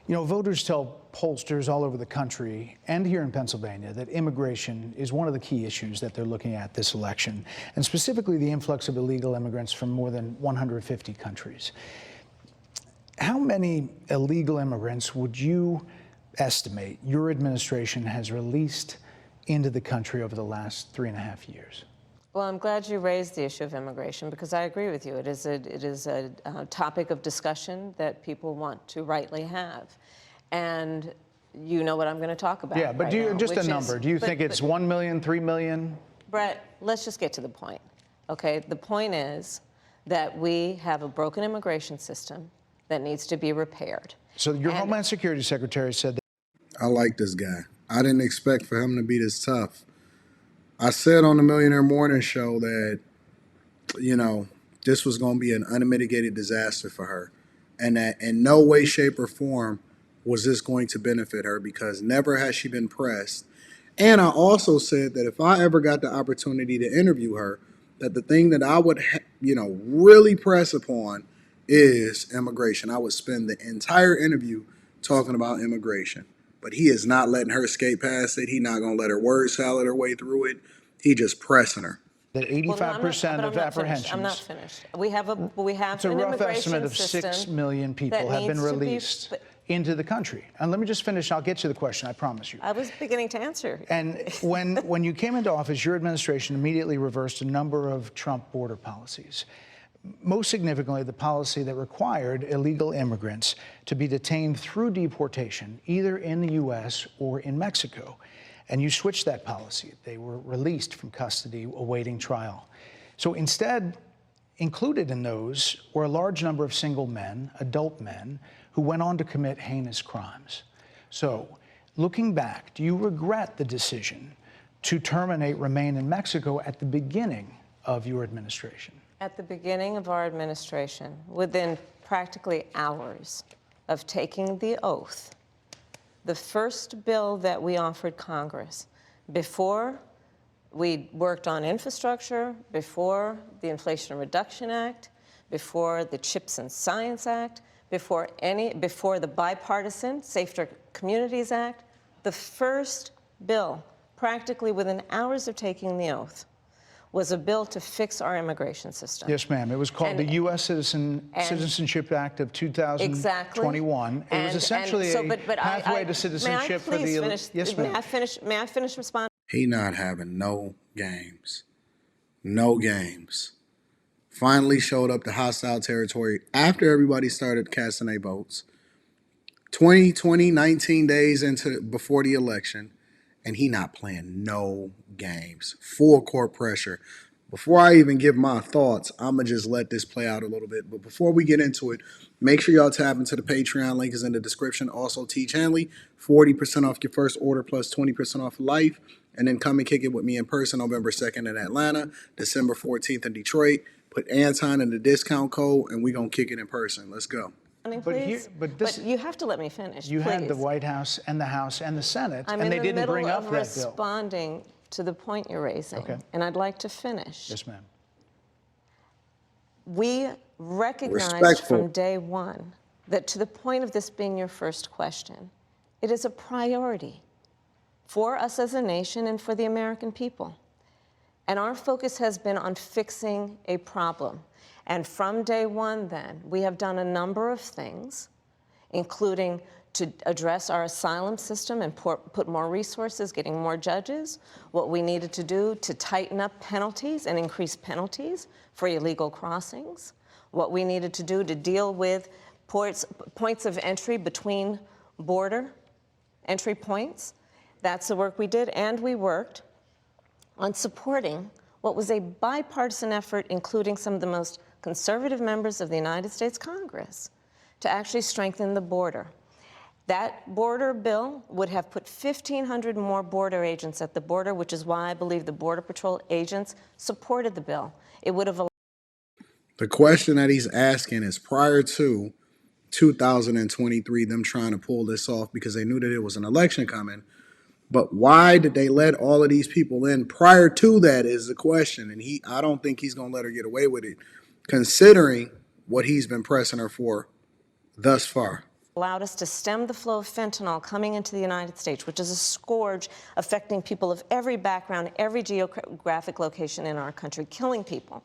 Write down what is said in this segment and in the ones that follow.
You know, voters tell pollsters all over the country and here in Pennsylvania that immigration is one of the key issues that they're looking at this election, and specifically the influx of illegal immigrants from more than 150 countries. How many illegal immigrants would you estimate your administration has released into the country over the last 3.5 years? Well, I'm glad you raised the issue of immigration because I agree with you. It is a topic of discussion that people want to rightly have. And you know what I'm going to talk about. Yeah, but right just a number. Do you think it's 1 million, 3 million? Brett, let's just get to the point. Okay, the point is that we have a broken immigration system that needs to be repaired. So your Homeland Security Secretary said that. I like this guy. I didn't expect for him to be this tough. I said on the Millionaire Morning Show that, you know, this was going to be an unmitigated disaster for her. And that in no way, shape, or form was this going to benefit her because never has she been pressed. And I also said that if I ever got the opportunity to interview her, that the thing that I would, really press upon is immigration. I would spend the entire interview talking about immigration. But he is not letting her skate past it. He's not going to let her word salad her way through it. He just pressing her. That 85% of apprehensions. I'm not finished. We have an it's a rough estimate of 6 million people have been released into the country. And let me just finish. I'll get to the question. I promise you. I was beginning to answer. And when you came into office, your administration immediately reversed a number of Trump border policies. Most significantly, the policy that required illegal immigrants to be detained through deportation, either in the U.S. or in Mexico. And you switched that policy. They were released from custody awaiting trial. So instead, included in those were a large number of single men, adult men, who went on to commit heinous crimes. So looking back, do you regret the decision to terminate Remain in Mexico at the beginning of your administration? At the beginning of our administration, within practically hours of taking the oath, the first bill that we offered Congress, before we worked on infrastructure, before the Inflation Reduction Act, before the Chips and Science Act, before the Bipartisan Safer Communities Act, the first bill, practically within hours of taking the oath, was a bill to fix our immigration system. Yes, ma'am. It was called the U.S. Citizenship Act of 2021. Exactly. It was essentially a pathway to citizenship for the... Yes, ma'am. May I finish responding? He not having no games. No games. Finally showed up to hostile territory after everybody started casting their votes. 19 days before the election. And he not playing no games. Full court pressure. Before I even give my thoughts, I'm going to just let this play out a little bit. But before we get into it, make sure y'all tap into the Patreon. Link is in the description. Also, Teach Hanley, 40% off your first order plus 20% off life. And then come and kick it with me in person November 2nd in Atlanta, December 14th in Detroit. Put Anton in the discount code, and we're going to kick it in person. Let's go. But you have to let me finish. You had the White House and the House and the Senate, and they didn't bring up that bill. I'm responding to the point you're raising, and I'd like to finish. Yes, ma'am. We recognized from day one that, to the point of this being your first question, it is a priority for us as a nation and for the American people. And our focus has been on fixing a problem. And from day one, then, we have done a number of things, including to address our asylum system and put more resources, getting more judges, what we needed to do to tighten up penalties and increase penalties for illegal crossings, what we needed to do to deal with points of entry between border entry points. That's the work we did, and we worked on supporting what was a bipartisan effort, including some of the most conservative members of the United States Congress, to actually strengthen the border. That border bill would have put 1,500 more border agents at the border, which is why I believe the Border Patrol agents supported the bill. It would have... The question that he's asking is prior to 2023, them trying to pull this off because they knew that it was an election coming. But why did they let all of these people in prior to that is the question. And I don't think he's going to let her get away with it, considering what he's been pressing her for thus far. allowed us to stem the flow of fentanyl coming into the United States, which is a scourge affecting people of every background, every geographic location in our country, killing people.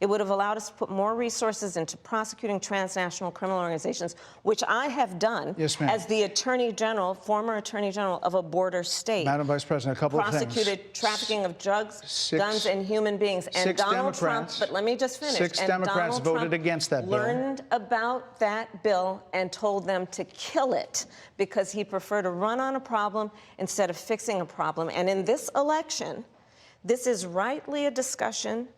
It would have allowed us to put more resources into prosecuting transnational criminal organizations, which I have done as the Attorney General, former Attorney General of a border state. Madam Vice President, a couple of things. Prosecuted trafficking of drugs, guns, and human beings. And Donald Trump, but let me just finish. Six Democrats voted against that bill. Learned about that bill and told them to kill it because he preferred to run on a problem instead of fixing a problem. And in this election, this is rightly a discussion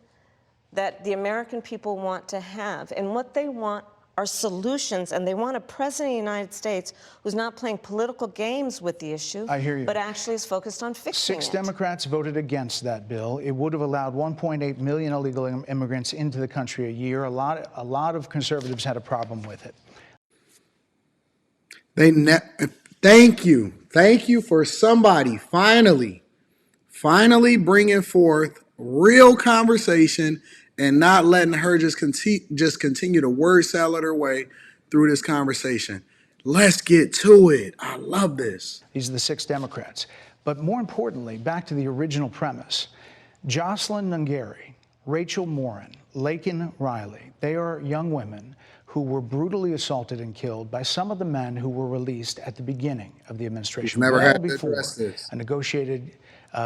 that the American people want to have. And what they want are solutions, and they want a president of the United States who's not playing political games with the issue, I hear you, but actually is focused on fixing it. 6 Democrats voted against that bill. It would have allowed 1.8 million illegal immigrants into the country a year. A lot of conservatives had a problem with it. Thank you for somebody finally bringing forth real conversation and not letting her just continue to word salad her way through this conversation. Let's get to it. I love this. These are the 6 Democrats. But more importantly, back to the original premise, Jocelyn Nungary, Rachel Morin, Laken Riley, they are young women who were brutally assaulted and killed by some of the men who were released at the beginning of the administration, Never well had to before address this. a negotiated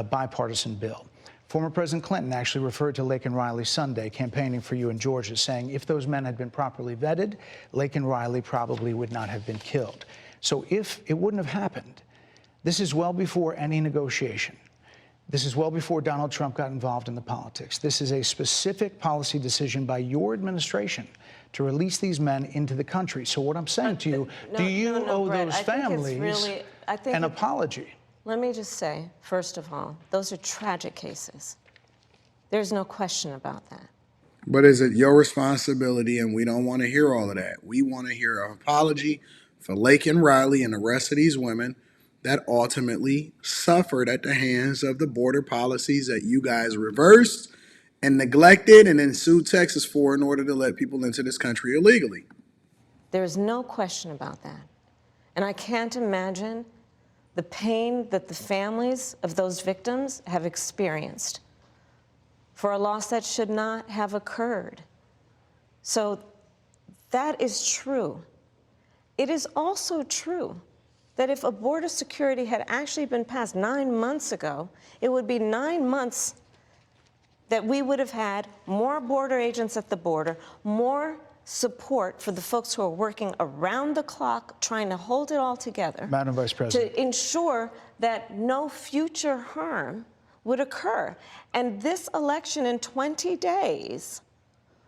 bipartisan bill. Former President Clinton actually referred to Laken Riley Sunday campaigning for you in Georgia, saying if those men had been properly vetted, Laken Riley probably would not have been killed. So if it wouldn't have happened, this is well before any negotiation. This is well before Donald Trump got involved in the politics. This is a specific policy decision by your administration to release these men into the country. So what I'm saying to you, do you owe Brett, those families an apology? Let me just say, first of all, those are tragic cases. There's no question about that. But is it your responsibility? And we don't want to hear all of that. We want to hear an apology for Laken Riley and the rest of these women that ultimately suffered at the hands of the border policies that you guys reversed and neglected and then sued Texas for in order to let people into this country illegally. There's no question about that. And I can't imagine the pain that the families of those victims have experienced for a loss that should not have occurred. So that is true. It is also true that if a border security had actually been passed 9 months ago, it would be 9 months that we would have had more border agents at the border, more support for the folks who are working around the clock trying to hold it all together. Madam Vice President. To ensure that no future harm would occur. And this election in 20 days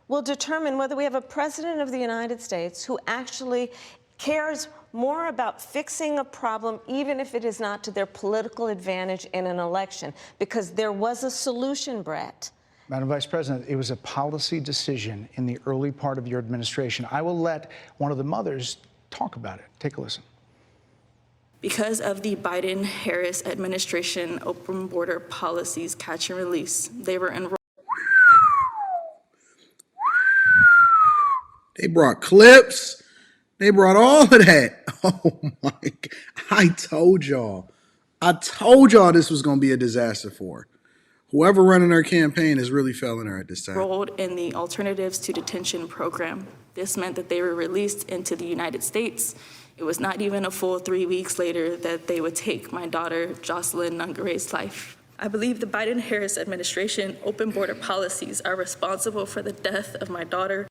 will determine whether we have a president of the United States who actually cares more about fixing a problem, even if it is not to their political advantage in an election, because there was a solution, Brett. Madam Vice President, it was a policy decision in the early part of your administration. I will let one of the mothers talk about it. Take a listen. Because of the Biden-Harris administration open border policies catch and release, they were enrolled. They brought clips. They brought all of that. Oh my God. I told y'all this was going to be a disaster for her. Whoever running her campaign is really failing her at this time. Enrolled in the Alternatives to Detention program. This meant that they were released into the United States. It was not even a full 3 weeks later that they would take my daughter, Jocelyn Nungary's life. I believe the Biden-Harris administration open border policies are responsible for the death of my daughter.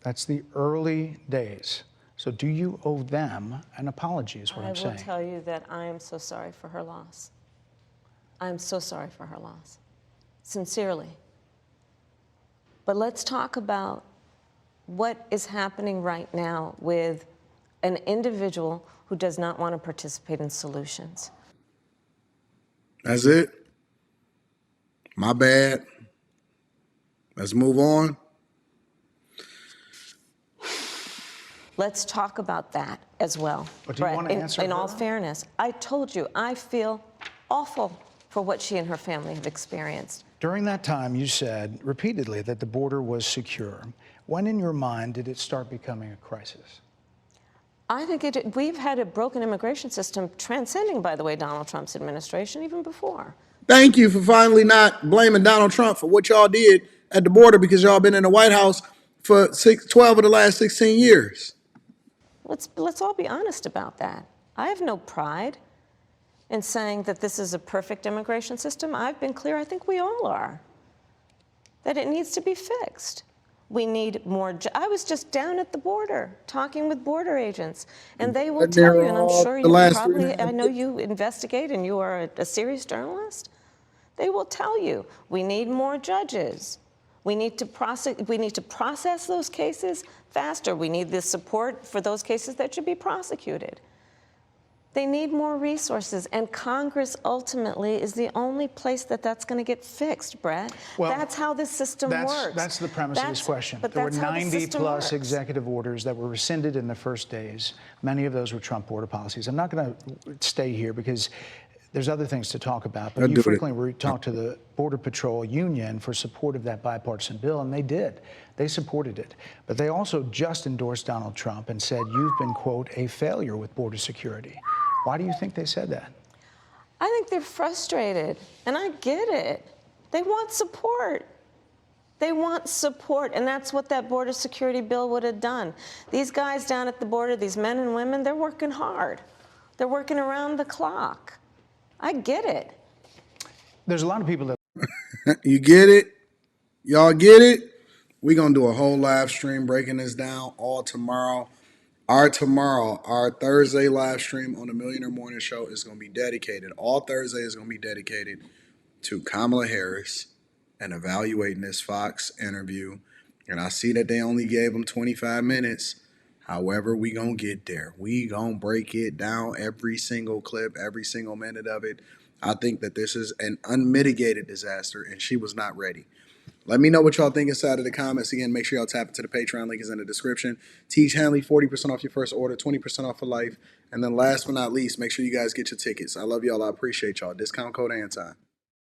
That's the early days. So do you owe them an apology is what I'm saying. I will tell you that I am so sorry for her loss. I am so sorry for her loss, sincerely. But let's talk about what is happening right now with an individual who does not want to participate in solutions. That's it. My bad. Let's move on. Let's talk about that as well. But do you want to answer in her? all fairness, I told you, I feel awful for what she and her family have experienced. During that time, you said repeatedly that the border was secure. When in your mind did it start becoming a crisis? I think we've had a broken immigration system transcending, by the way, Donald Trump's administration even before. Thank you for finally not blaming Donald Trump for what y'all did at the border, because y'all been in the White House for 12 of the last 16 years. Let's all be honest about that. I have no pride in saying that this is a perfect immigration system. I've been clear, I think we all are, that it needs to be fixed. We need more. I was just down at the border talking with border agents, and they will tell you, and I'm sure you probably, I know you investigate and you are a serious journalist. They will tell you, we need more judges. We need to process those cases faster. We need the support for those cases that should be prosecuted. They need more resources, and Congress ultimately is the only place that's going to get fixed, Brett. Well, that's how this system works. That's the premise of this question. There were 90-plus executive orders that were rescinded in the first days. Many of those were Trump border policies. I'm not going to stay here because there's other things to talk about, but you frequently talked to the Border Patrol Union for support of that bipartisan bill, and they did. They supported it. But they also just endorsed Donald Trump and said, you've been, quote, a failure with border security. Why do you think they said that? I think they're frustrated, and I get it. They want support. They want support, and that's what that border security bill would have done. These guys down at the border, these men and women, they're working hard. They're working around the clock. I get it. There's a lot of people that... You get it? Y'all get it? We're going to do a whole live stream breaking this down all tomorrow. Our Thursday live stream on the Millionaire Morning Show is going to be dedicated. All Thursday is going to be dedicated to Kamala Harris and evaluating this Fox interview. And I see that they only gave them 25 minutes. However, we going to get there. We going to break it down, every single clip, every single minute of it. I think that this is an unmitigated disaster, and she was not ready. Let me know what y'all think inside of the comments. Again, make sure y'all tap into the Patreon. Link is in the description. Teach Hanley 40% off your first order, 20% off for life. And then last but not least, make sure you guys get your tickets. I love y'all. I appreciate y'all. Discount code Anton.